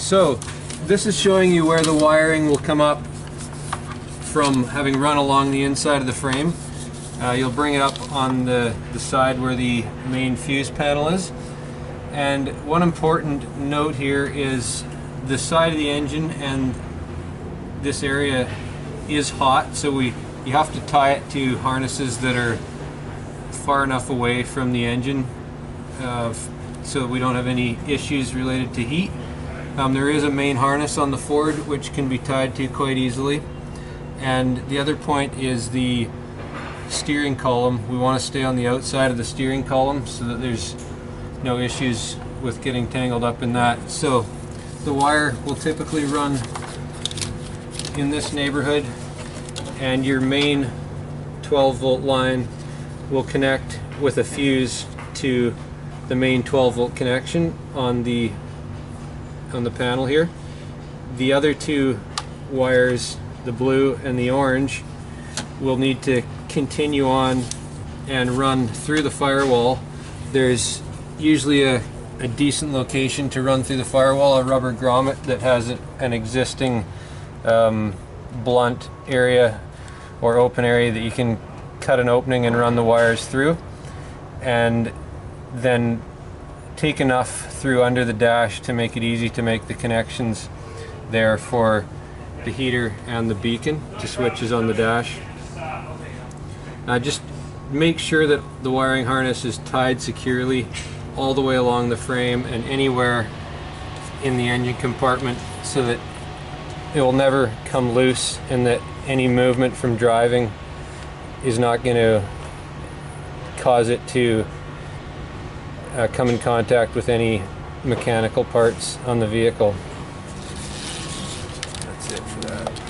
So this is showing you where the wiring will come up from having run along the inside of the frame. You'll bring it up on the side where the main fuse panel is. And one important note here is the side of the engine and this area is hot, so you have to tie it to harnesses that are far enough away from the engine so that we don't have any issues related to heat. There is a main harness on the Ford which can be tied to quite easily. And the other point is the steering column. We want to stay on the outside of the steering column so that there's no issues with getting tangled up in that. So the wire will typically run in this neighborhood, and your main 12-volt line will connect with a fuse to the main 12-volt connection on the panel here. The other two wires, the blue and the orange, will need to continue on and run through the firewall. There's usually a decent location to run through the firewall, a rubber grommet that has an existing blunt area or open area that you can cut an opening and run the wires through, and then take enough through under the dash to make it easy to make the connections there for the heater and the beacon to switches on the dash. Just make sure that the wiring harness is tied securely all the way along the frame and anywhere in the engine compartment so that it will never come loose, and that any movement from driving is not going to cause it to come in contact with any mechanical parts on the vehicle. That's it for that.